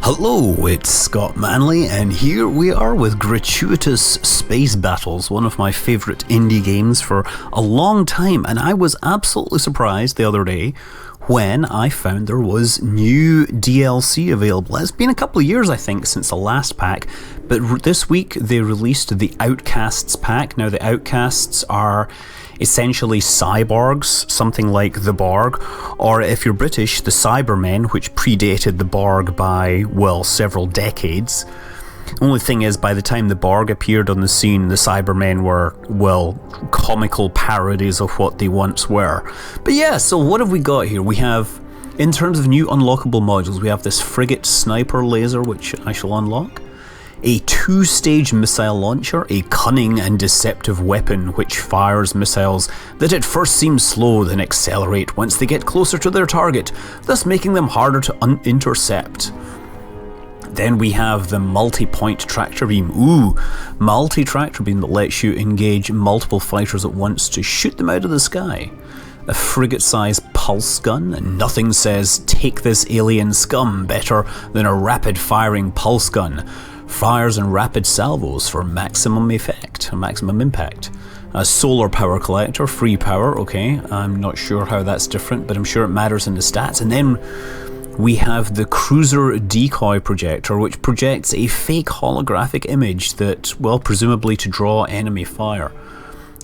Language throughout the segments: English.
Hello, it's Scott Manley, and here we are with Gratuitous Space Battles, one of my favourite indie games for a long time, and I was absolutely surprised the other day when I found there was new DLC available. It's been a couple of years, I think, since the last pack, but this week they released the Outcasts pack. Now, the Outcasts are essentially cyborgs, something like the Borg, or if you're British, the Cybermen, which predated the Borg by, well, several decades. Only thing is, by the time the Borg appeared on the scene, the Cybermen were, well, comical parodies of what they once were. But yeah, so what have we got here? We have, in terms of new unlockable modules, we have this frigate sniper laser, which I shall unlock. A two-stage missile launcher, a cunning and deceptive weapon which fires missiles that at first seem slow then accelerate once they get closer to their target, thus making them harder to intercept. Then we have the multi-point tractor beam. Multi-tractor beam that lets you engage multiple fighters at once to shoot them out of the sky. A frigate-sized pulse gun, and nothing says take this alien scum better than a rapid-firing pulse gun. Fires in rapid salvos for maximum effect, maximum impact. A solar power collector, free power, okay, I'm not sure how that's different, but I'm sure it matters in the stats. And then we have the cruiser decoy projector, which projects a fake holographic image that, well, presumably to draw enemy fire.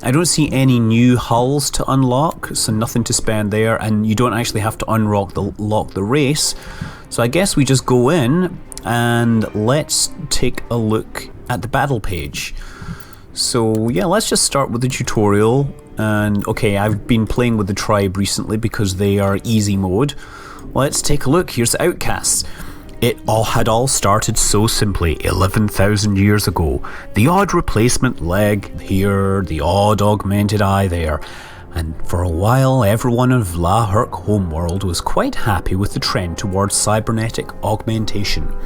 I don't see any new hulls to unlock, so nothing to spend there, and you don't actually have to unlock the race. So I guess we just go in and let's take a look at the battle page. So yeah, let's just start with the tutorial. And okay, I've been playing with the tribe recently because they are easy mode. Let's take a look. Here's the Outcasts. It had all started so simply 11,000 years ago. The odd replacement leg here, the odd augmented eye there. And for a while, everyone in Vlahurk homeworld was quite happy with the trend towards cybernetic augmentation.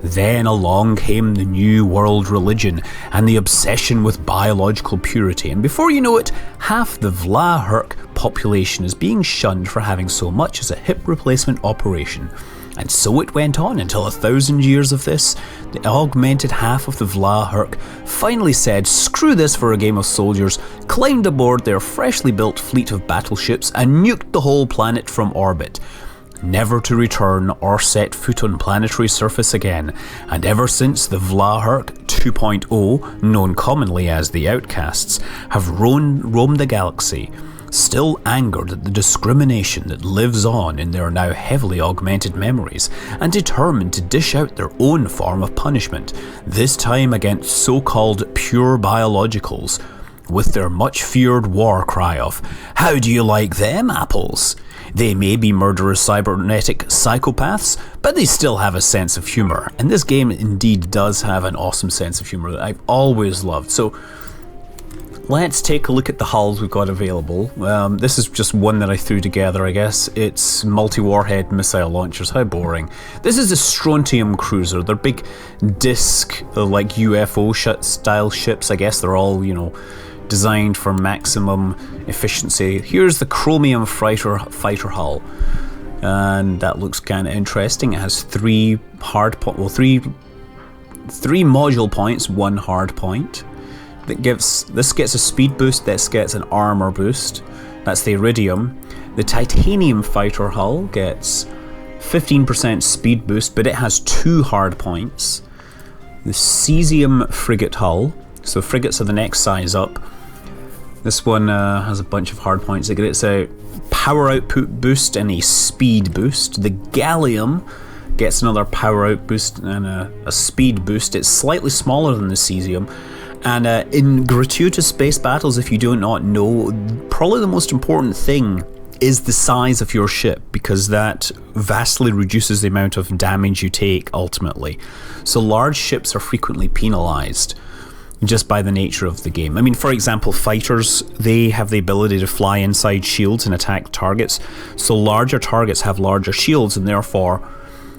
Then along came the new world religion and the obsession with biological purity, and before you know it, half the Vlahurk population is being shunned for having so much as a hip replacement operation. And so it went on until 1,000 years of this, the augmented half of the Vlahurk finally said screw this for a game of soldiers, climbed aboard their freshly built fleet of battleships and nuked the whole planet from orbit, never to return or set foot on planetary surface again. And ever since, the Vlahurk 2.0, known commonly as the Outcasts, have roamed the galaxy, still angered at the discrimination that lives on in their now heavily augmented memories, and determined to dish out their own form of punishment, this time against so-called pure biologicals, with their much-feared war cry of, "How do you like them apples?" They may be murderous cybernetic psychopaths, but they still have a sense of humour, and this game indeed does have an awesome sense of humour that I've always loved. So let's take a look at the hulls we've got available. This is just one that I threw together, I guess. It's multi-warhead missile launchers. How boring. This is a Strontium cruiser. They're big disc, like UFO style ships. I guess they're all, designed for maximum efficiency. Here's the chromium fighter hull. And that looks kind of interesting. It has three module points, one hard point. This gets a speed boost, this gets an armor boost. That's the iridium. The titanium fighter hull gets 15% speed boost, but it has two hard points. The cesium frigate hull, so frigates are the next size up. This one has a bunch of hard points. It gets a power output boost and a speed boost. The gallium gets another power output boost and a speed boost. It's slightly smaller than the cesium. And in Gratuitous Space Battles, if you do not know, probably the most important thing is the size of your ship, because that vastly reduces the amount of damage you take ultimately. So large ships are frequently penalised just by the nature of the game. I mean, for example, fighters, they have the ability to fly inside shields and attack targets, so larger targets have larger shields, and therefore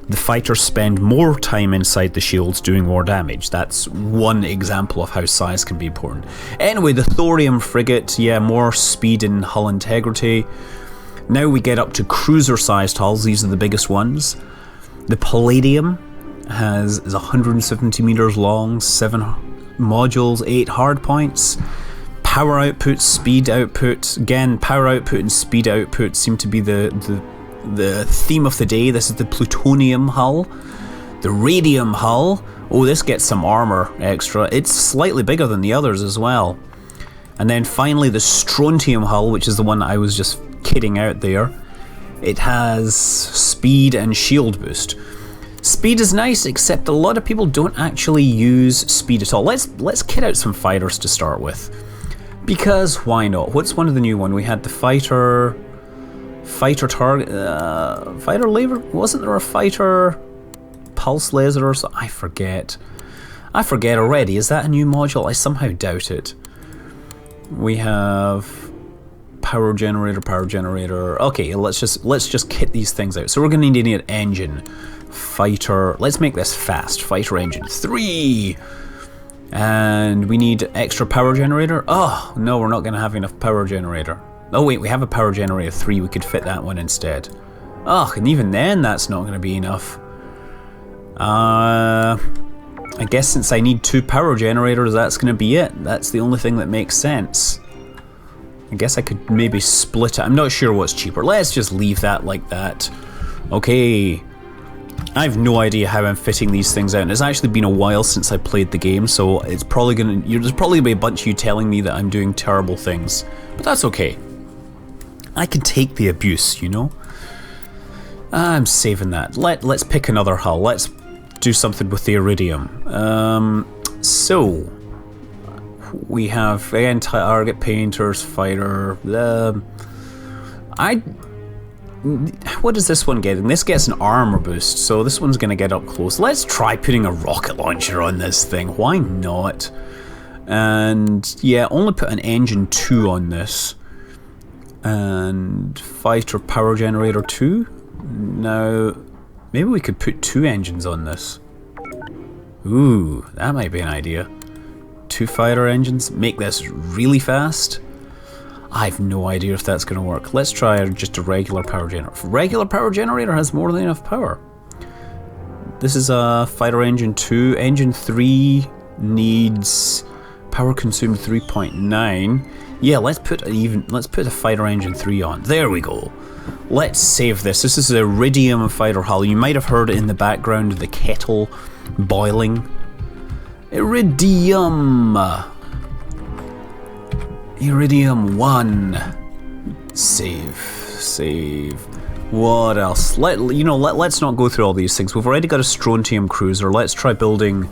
the fighters spend more time inside the shields doing more damage. That's one example of how size can be important. Anyway, the thorium frigate, yeah, more speed and hull integrity. Now we get up to cruiser-sized hulls. These are the biggest ones. The palladium, is 170 meters long, 7 modules, 8 hard points. Power output, speed output. Again, power output and speed output seem to be the theme of the day. This is the plutonium hull. The radium hull. Oh, this gets some armor extra. It's slightly bigger than the others as well. And then finally the strontium hull, which is the one I was just kidding out there. It has speed and shield boost. Speed is nice, except a lot of people don't actually use speed at all. Let's kit out some fighters to start with. Because why not? What's one of the new one? We had the fighter target, fighter laser. Wasn't there a fighter pulse laser or so? I forget already. Is that a new module? I somehow doubt it. We have power generator. Okay, let's just kit these things out. So we're gonna need an engine, fighter. Let's make this fast. Fighter engine 3. And we need extra power generator. Oh, no, we're not going to have enough power generator. Oh, wait, we have a power generator 3. We could fit that one instead. Oh, and even then, that's not going to be enough. I guess since I need 2 power generators, that's going to be it. That's the only thing that makes sense. I guess I could maybe split it. I'm not sure what's cheaper. Let's just leave that like that. Okay. I have no idea how I'm fitting these things out. And it's actually been a while since I played the game, so it's probably there's probably gonna be a bunch of you telling me that I'm doing terrible things. But that's okay. I can take the abuse, you know? I'm saving that. Let's pick another hull. Let's do something with the iridium. So we have again target painters, fighter. What is this one getting? This gets an armor boost, so this one's gonna get up close. Let's try putting a rocket launcher on this thing. Why not? And yeah, only put an engine 2 on this. And fighter power generator 2. Now, maybe we could put 2 engines on this. Ooh, that might be an idea. 2 fighter engines. Make this really fast. I have no idea if that's going to work. Let's try just a regular power generator. Regular power generator has more than enough power. This is a fighter engine 2. Engine 3 needs power consumed 3.9. Yeah, let's put a fighter engine 3 on. There we go. Let's save this. This is the iridium fighter hull. You might have heard it in the background, the kettle boiling. Iridium. Iridium 1. Save. What else? Let's not go through all these things. We've already got a strontium cruiser. Let's try building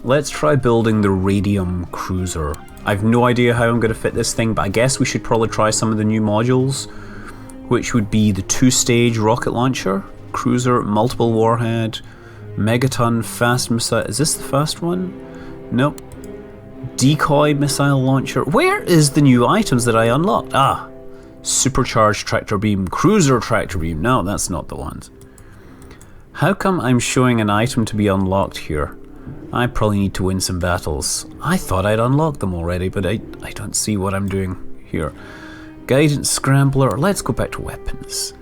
the radium cruiser. I've no idea how I'm going to fit this thing, but I guess we should probably try some of the new modules, which would be the 2-stage rocket launcher, cruiser, multiple warhead, megaton, fast missile. Is this the fast one? Nope. Decoy missile launcher. Where is the new items that I unlocked? Ah, supercharged tractor beam, cruiser tractor beam. No, that's not the ones. How come I'm showing an item to be unlocked here? I probably need to win some battles. I thought I'd unlocked them already, but I don't see what I'm doing here. Guidance scrambler. Let's go back to weapons.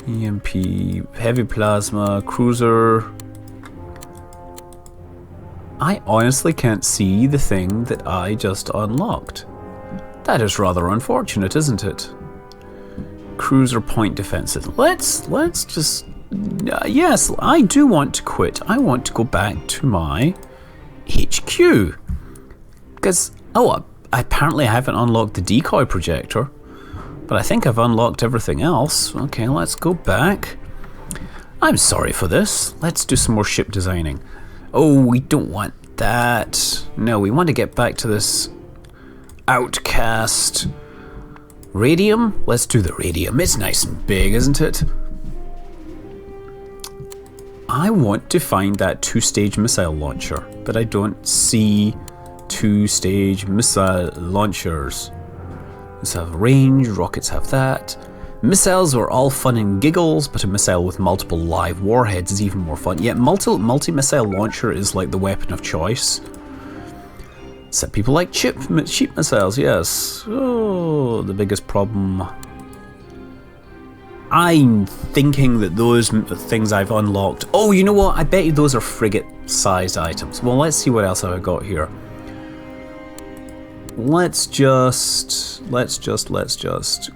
EMP, heavy plasma, cruiser. I honestly can't see the thing that I just unlocked. That is rather unfortunate, isn't it? Cruiser point defenses. Let's just... yes, I do want to quit. I want to go back to my HQ. Because, apparently I haven't unlocked the decoy projector. But I think I've unlocked everything else. Okay, let's go back. I'm sorry for this. Let's do some more ship designing. Oh, we don't want that. No, we want to get back to this Outcast. Radium? Let's do the radium. It's nice and big, isn't it? I want to find that 2-stage missile launcher, but I don't see 2-stage missile launchers. Let's have range, rockets have that. Missiles are all fun and giggles, but a missile with multiple live warheads is even more fun. Yet multi-missile launcher is like the weapon of choice. Except people like cheap missiles, yes. Oh, the biggest problem. I'm thinking that those things I've unlocked... Oh, you know what? I bet you those are frigate-sized items. Well, let's see what else I've got here. Let's just...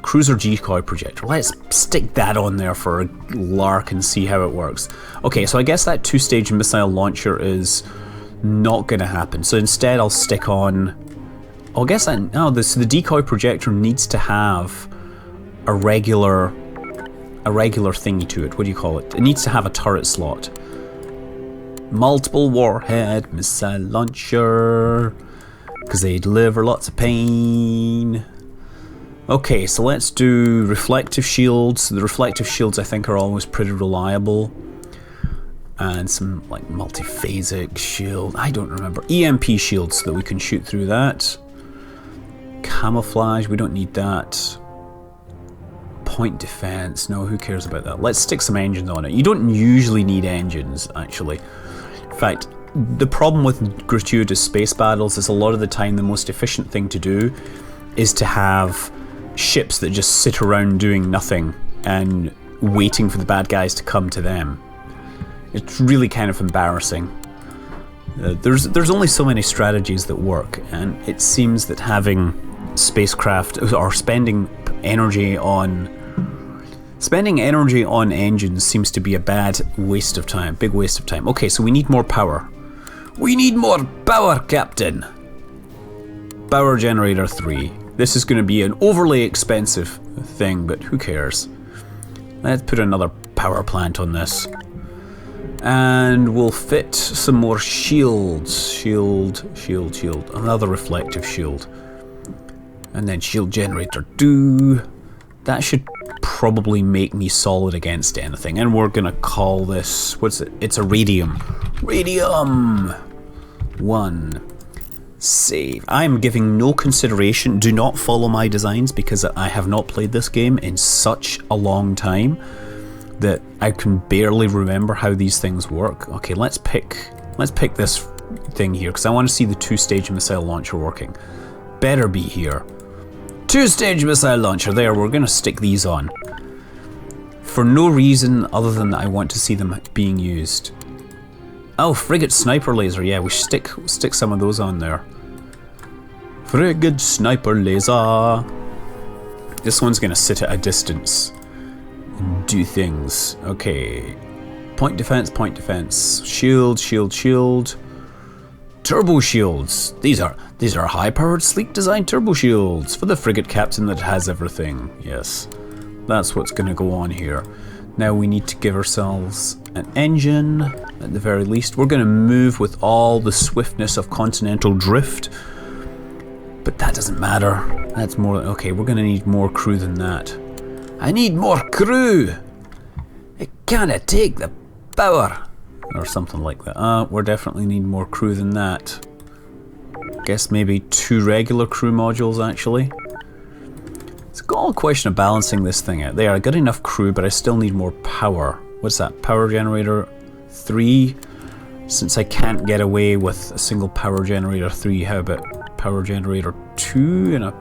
Cruiser decoy projector. Let's stick that on there for a lark and see how it works. Okay, so I guess that two-stage missile launcher is not going to happen. So instead I'll stick on... I guess that... No, the decoy projector needs to have a regular thingy to it. What do you call it? It needs to have a turret slot. Multiple warhead missile launcher, because they deliver lots of pain. Okay, so let's do reflective shields. The reflective shields I think are always pretty reliable. And some like multiphasic shield. I don't remember. EMP shields so that we can shoot through that. Camouflage, we don't need that. Point defense, no, who cares about that? Let's stick some engines on it. You don't usually need engines, actually. In fact, the problem with Gratuitous Space Battles is a lot of the time the most efficient thing to do is to have ships that just sit around doing nothing and waiting for the bad guys to come to them. It's really kind of embarrassing. There's only so many strategies that work, and it seems that having spacecraft or spending energy on engines seems to be a bad waste of time, big waste of time. Okay, so we need more power. We need more power, Captain. Power generator 3. This is going to be an overly expensive thing, but who cares? Let's put another power plant on this. And we'll fit some more shields. Shield. Another reflective shield. And then shield generator 2. That should probably make me solid against anything. And we're gonna call this, what's it? It's a radium. Radium 1. Save. I'm giving no consideration. Do not follow my designs because I have not played this game in such a long time that I can barely remember how these things work. Okay, let's pick this thing here because I want to see the two-stage missile launcher working. Better be here. Two-stage missile launcher, there, we're going to stick these on. For no reason other than that I want to see them being used. Oh, frigate sniper laser, yeah, we should stick some of those on there. Frigate sniper laser. This one's going to sit at a distance and do things. Okay. Point defense, shield. Turbo shields. These are high-powered, sleek-designed turbo shields for the frigate captain that has everything. Yes, that's what's going to go on here. Now we need to give ourselves an engine, at the very least. We're going to move with all the swiftness of continental drift, but that doesn't matter. That's more. Okay, we're going to need more crew than that. I need more crew. It can't take the power. Or something like that. We definitely need more crew than that. Guess maybe 2 regular crew modules, actually. It's all a question of balancing this thing out. There, I got enough crew, but I still need more power. What's that? Power generator 3? Since I can't get away with a single power generator 3, how about power generator 2 and a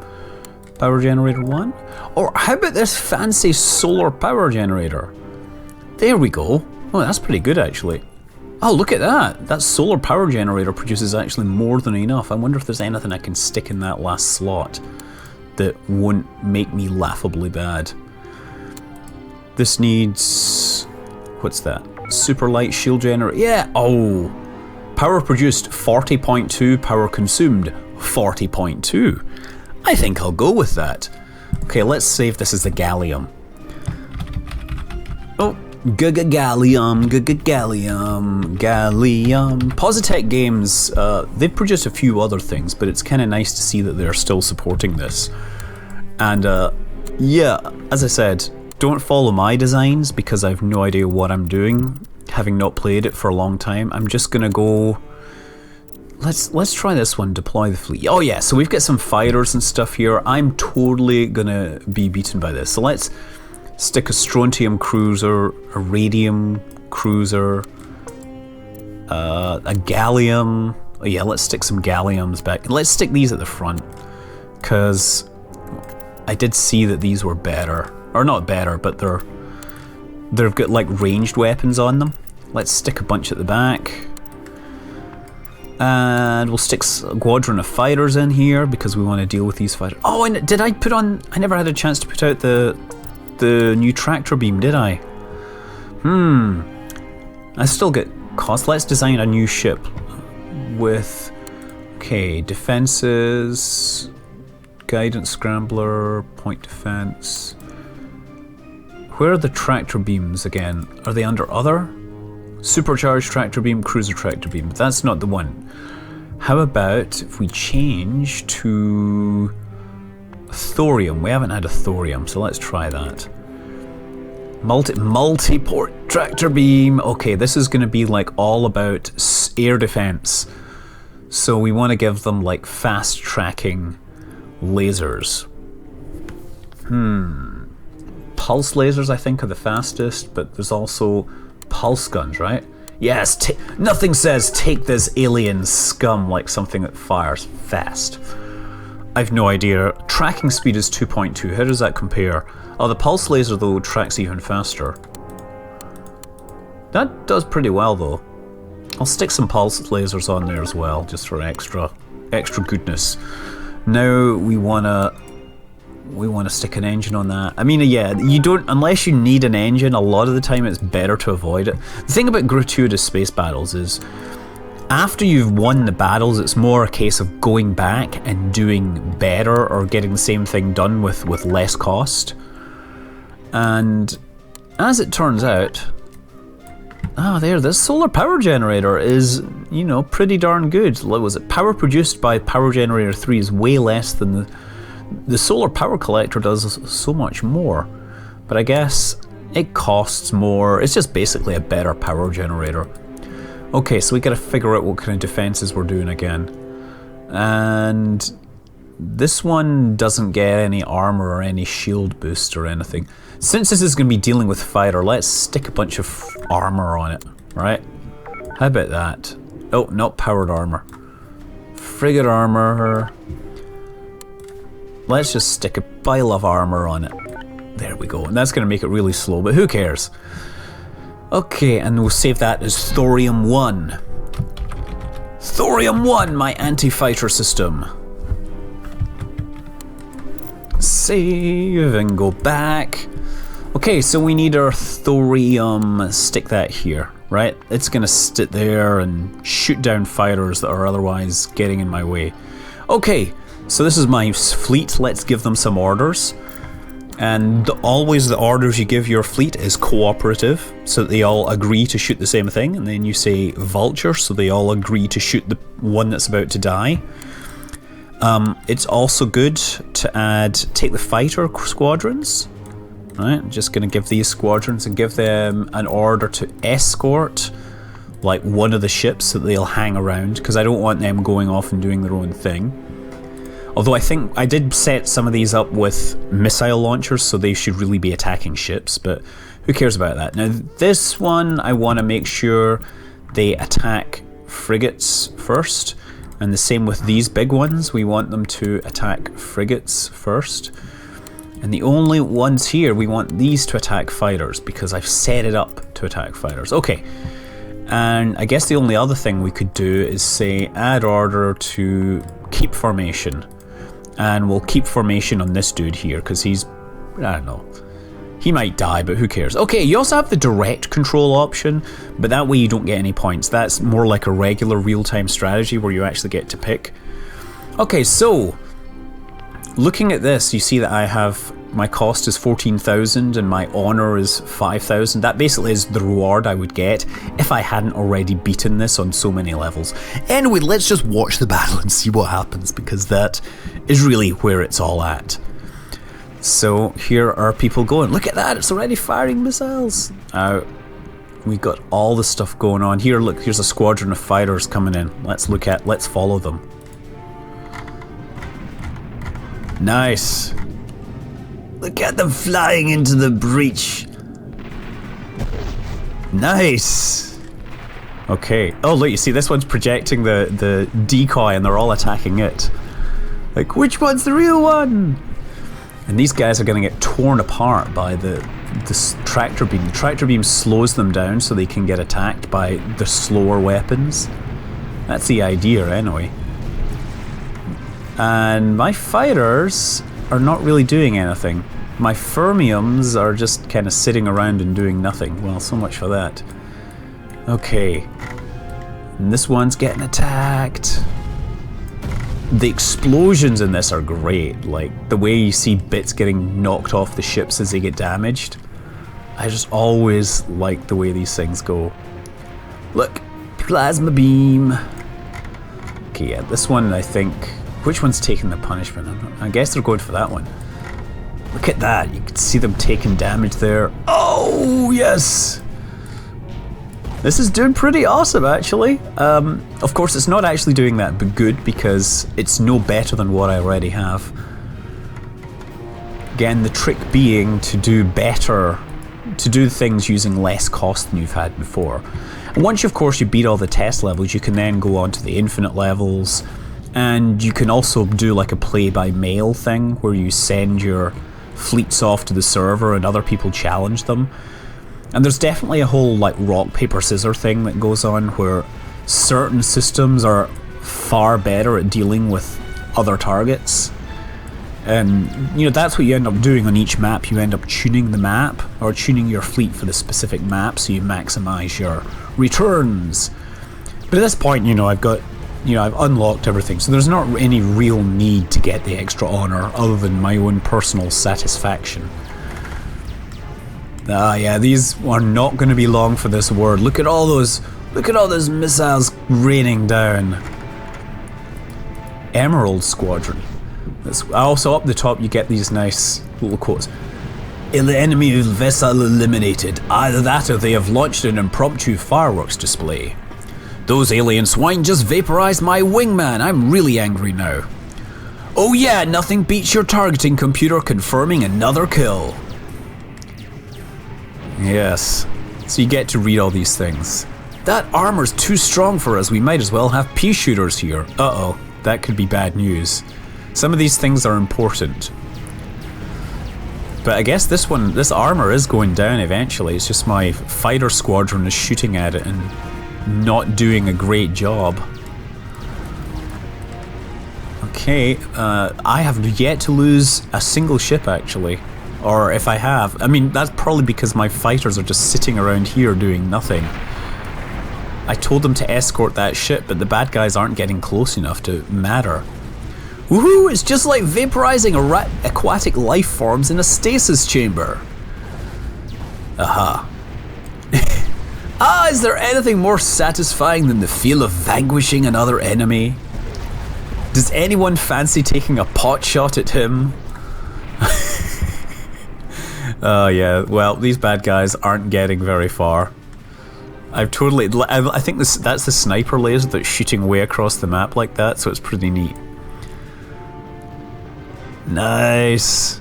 power generator 1? Or how about this fancy solar power generator? There we go. Oh, that's pretty good, actually. Oh, look at that! That solar power generator produces actually more than enough. I wonder if there's anything I can stick in that last slot that won't make me laughably bad. This needs... what's that? Super light shield generator. Yeah! Oh! Power produced 40.2, power consumed 40.2. I think I'll go with that. Okay, let's save this as the gallium. Oh! Gallium. Positech Games, they've produced a few other things, but it's kind of nice to see that they're still supporting this. And yeah, as I said, don't follow my designs because I have no idea what I'm doing, having not played it for a long time. I'm just gonna go... Let's try this one, deploy the fleet. Oh yeah, so we've got some fighters and stuff here. I'm totally gonna be beaten by this. So let's stick a strontium cruiser, a radium cruiser, a gallium. Oh yeah, let's stick some galliums back. Let's stick these at the front, because I did see that these were better. Or not better, but they're they've got like ranged weapons on them. Let's stick a bunch at the back. And we'll stick a squadron of fighters in here because we want to deal with these fighters. Oh, and did I put on... I never had a chance to put out the new tractor beam, did I? I still get cost. Let's design a new ship with... Okay, defenses... Guidance scrambler, point defense... Where are the tractor beams again? Are they under other? Supercharged tractor beam, cruiser tractor beam. But that's not the one. How about if we change to thorium? We haven't had a thorium, so let's try that. Multi-port tractor beam. Okay, this is going to be like all about air defense. So we want to give them like fast tracking lasers. Pulse lasers I think are the fastest, but there's also pulse guns, right? Yes, nothing says take this alien scum like something that fires fast. I've no idea. Tracking speed is 2.2. How does that compare? Oh, the pulse laser though tracks even faster. That does pretty well though. I'll stick some pulse lasers on there as well, just for extra goodness. Now we wanna stick an engine on that. I mean, yeah, you don't, unless you need an engine, a lot of the time it's better to avoid it. The thing about Gratuitous Space Battles is, after you've won the battles, it's more a case of going back and doing better or getting the same thing done with less cost. And as it turns out, this solar power generator is, you know, pretty darn good. What was it? Power produced by power generator 3 is way less than the solar power collector does so much more, but I guess it costs more. It's just basically a better power generator. Okay, so we gotta figure out what kind of defenses we're doing again. And this one doesn't get any armor or any shield boost or anything. Since this is gonna be dealing with fighter, let's stick a bunch of armor on it, right? How about that? Oh, not powered armor. Frigate armor. Let's just stick a pile of armor on it. There we go. And that's going to make it really slow, but who cares? Okay, and we'll save that as Thorium 1. Thorium 1, my anti-fighter system. Save and go back. Okay, so we need our thorium. Stick that here, right? It's going to sit there and shoot down fighters that are otherwise getting in my way. Okay. So this is my fleet. Let's give them some orders. And always the orders you give your fleet is cooperative, so that they all agree to shoot the same thing. And then you say vulture, so they all agree to shoot the one that's about to die. It's also good to take the fighter squadrons. Right, I'm just going to give these squadrons and give them an order to escort like one of the ships so that they'll hang around, because I don't want them going off and doing their own thing. Although I think I did set some of these up with missile launchers, so they should really be attacking ships, but who cares about that? Now this one, I want to make sure they attack frigates first, and the same with these big ones, we want them to attack frigates first. And the only ones here, we want these to attack fighters, because I've set it up to attack fighters. Okay, and I guess the only other thing we could do is say add order to keep formation. And we'll keep formation on this dude here, because he's, I don't know, he might die, but who cares. Okay, you also have the direct control option, but that way you don't get any points. That's more like a regular real-time strategy where you actually get to pick. Okay, so looking at this, you see that I have, my cost is 14,000 and my honor is 5,000. That basically is the reward I would get if I hadn't already beaten this on so many levels. Anyway, let's just watch the battle and see what happens, because that is really where it's all at. So here are people going. Look at that, it's already firing missiles. We got all the stuff going on here. Look, here's a squadron of fighters coming in. Let's follow them. Nice. Look at them flying into the breach. Nice. Okay. Oh look, you see this one's projecting the decoy and they're all attacking it. Like, which one's the real one? And these guys are going to get torn apart by the this tractor beam. The tractor beam slows them down so they can get attacked by the slower weapons. That's the idea anyway. And my fighters are not really doing anything. My fermiums are just kind of sitting around and doing nothing. Well, so much for that. Okay. And this one's getting attacked. The explosions in this are great. Like, the way you see bits getting knocked off the ships as they get damaged. I just always like the way these things go. Look, plasma beam. Okay, yeah, this one I think... Which one's taking the punishment? I guess they're going for that one. Look at that, you can see them taking damage there. Oh, yes! This is doing pretty awesome, actually. Of course, it's not actually doing that but good because it's no better than what I already have. Again, the trick being to do better, to do things using less cost than you've had before. And once, of course, you beat all the test levels, you can then go on to the infinite levels. And you can also do like a play-by-mail thing where you send your fleets off to the server and other people challenge them. And there's definitely a whole like rock, paper, scissors thing that goes on where certain systems are far better at dealing with other targets. And you know, that's what you end up doing on each map. You end up tuning the map or tuning your fleet for the specific map so you maximize your returns. But at this point, you know, I've unlocked everything, so there's not any real need to get the extra honor other than my own personal satisfaction. Yeah, these are not going to be long for this word. Look at all those missiles raining down. Emerald Squadron. Also up the top you get these nice little quotes. The enemy vessel eliminated. Either that or they have launched an impromptu fireworks display. Those alien swine just vaporized my wingman. I'm really angry now. Oh yeah, nothing beats your targeting computer confirming another kill. Yes. So you get to read all these things. That armor's too strong for us. We might as well have pea shooters here. Uh-oh. That could be bad news. Some of these things are important. But I guess this armor is going down eventually. It's just my fighter squadron is shooting at it and not doing a great job. Okay, I have yet to lose a single ship actually. Or if I have, I mean that's probably because my fighters are just sitting around here doing nothing. I told them to escort that ship, but the bad guys aren't getting close enough to matter. Woohoo, it's just like vaporizing aquatic life forms in a stasis chamber. Aha. Is there anything more satisfying than the feel of vanquishing another enemy? Does anyone fancy taking a pot shot at him? Yeah, well, these bad guys aren't getting very far. I think that's the sniper laser that's shooting way across the map like that, so it's pretty neat. Nice.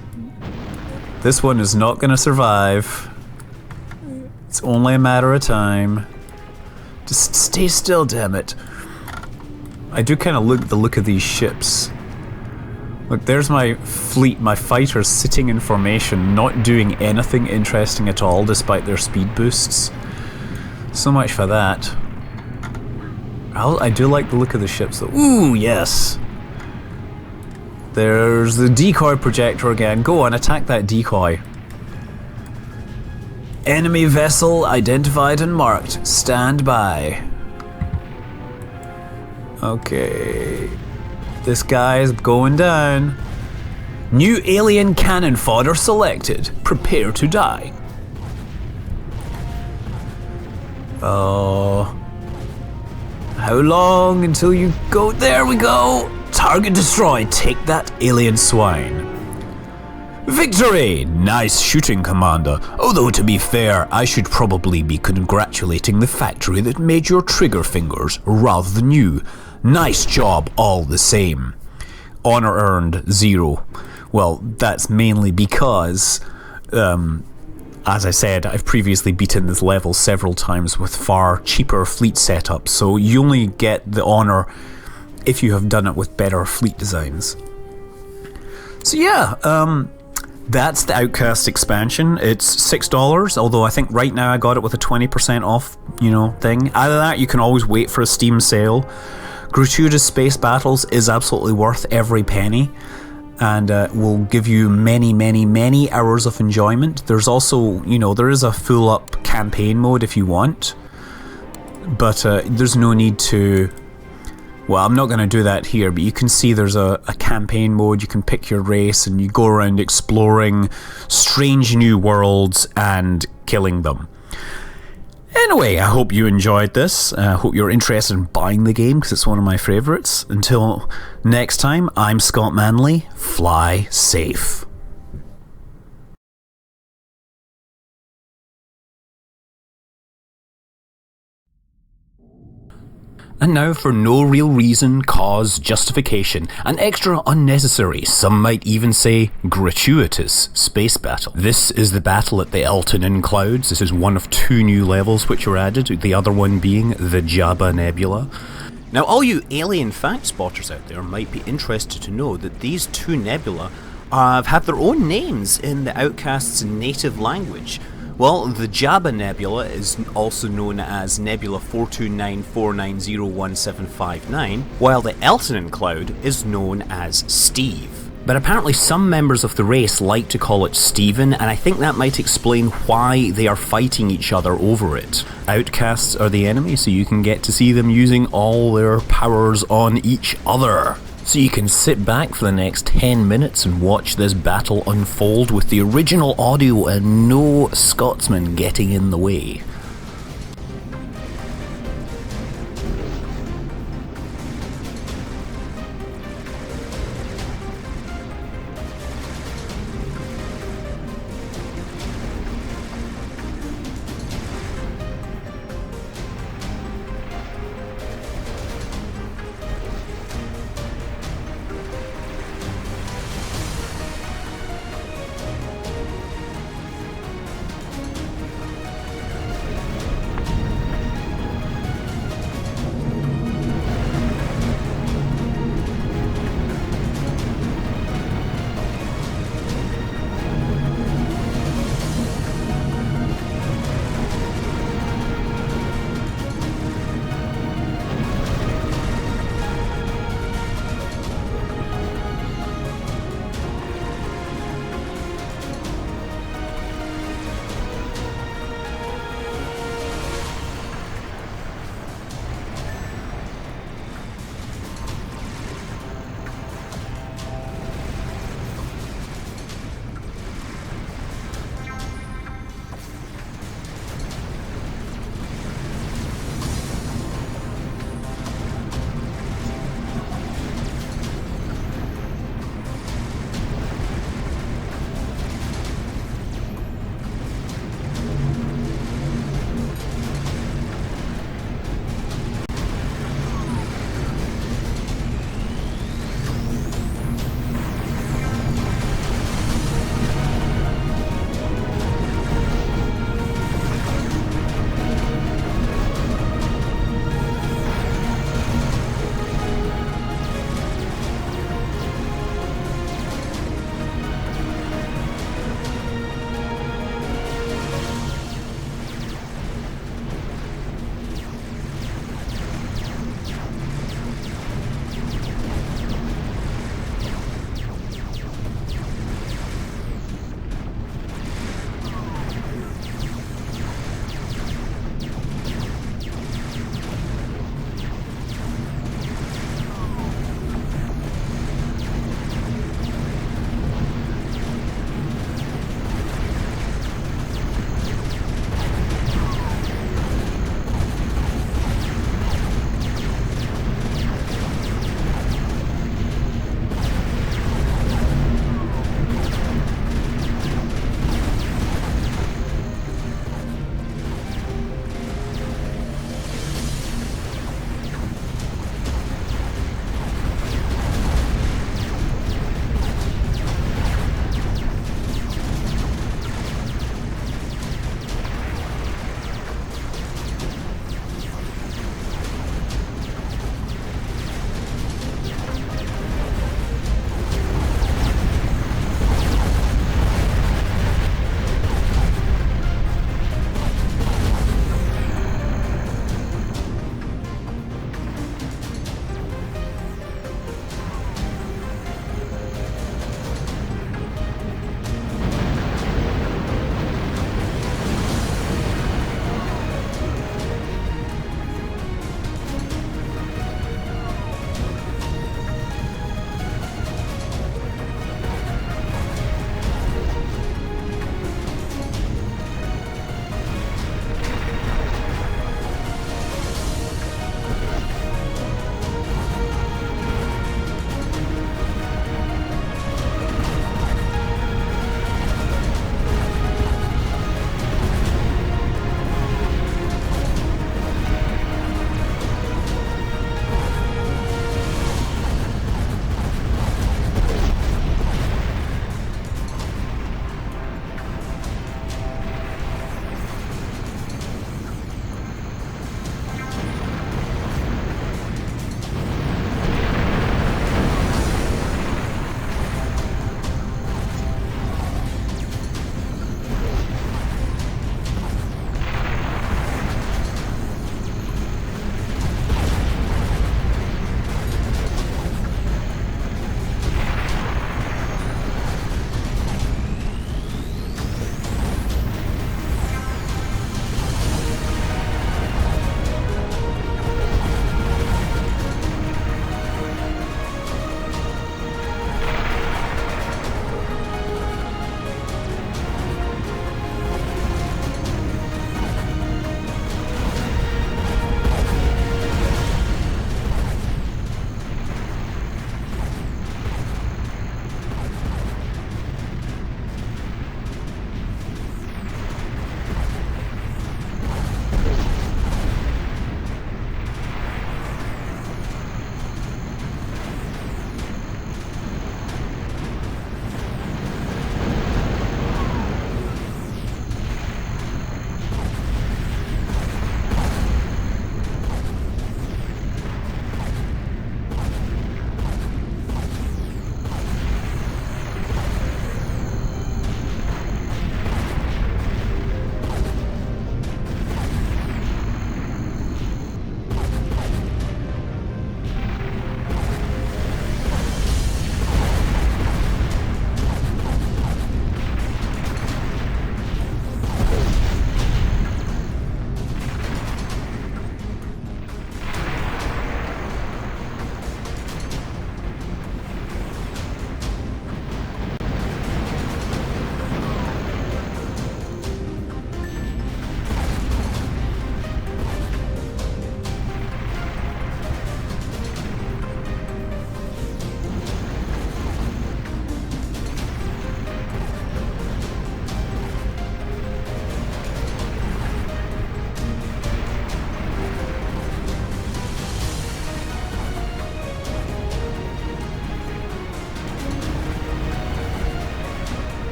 This one is not gonna survive. It's only a matter of time. Just stay still, damn it. I do kind of look the look of these ships. Look, there's my fleet, my fighters sitting in formation, not doing anything interesting at all despite their speed boosts. So much for that. I do like the look of the ships though. Ooh, yes. There's the decoy projector again. Go on, attack that decoy. Enemy vessel identified and marked. Stand by. Okay. This guy is going down. New alien cannon fodder selected. Prepare to die. Oh. How long until you go? There we go. Target destroyed. Take that, alien swine. Victory! Nice shooting, Commander. Although to be fair, I should probably be congratulating the factory that made your trigger fingers rather than you. Nice job all the same. Honor earned 0. Well, that's mainly because, as I said, I've previously beaten this level several times with far cheaper fleet setups, so you only get the honor if you have done it with better fleet designs. So yeah, That's the Outcast expansion. It's $6, although I think right now I got it with a 20% off, thing. Either that, you can always wait for a Steam sale. Gratuitous Space Battles is absolutely worth every penny, and will give you many, many, many hours of enjoyment. There's also, there is a full-up campaign mode if you want, but there's no need to... Well, I'm not going to do that here, but you can see there's a campaign mode. You can pick your race and you go around exploring strange new worlds and killing them. Anyway, I hope you enjoyed this. I hope you're interested in buying the game because it's one of my favourites. Until next time, I'm Scott Manley. Fly safe. And now for no real reason, cause, justification, an extra unnecessary, some might even say gratuitous, space battle. This is the battle at the Elton Clouds. This is one of 2 new levels which were added, the other one being the Jabba Nebula. Now all you alien fact spotters out there might be interested to know that these 2 nebula have their own names in the Outcasts' native language. Well, the Jabba Nebula is also known as Nebula 42949011759, while the Elton Cloud is known as Steve. But apparently some members of the race like to call it Steven, and I think that might explain why they are fighting each other over it. Outcasts are the enemy, so you can get to see them using all their powers on each other. So you can sit back for the next 10 minutes and watch this battle unfold with the original audio and no Scotsman getting in the way.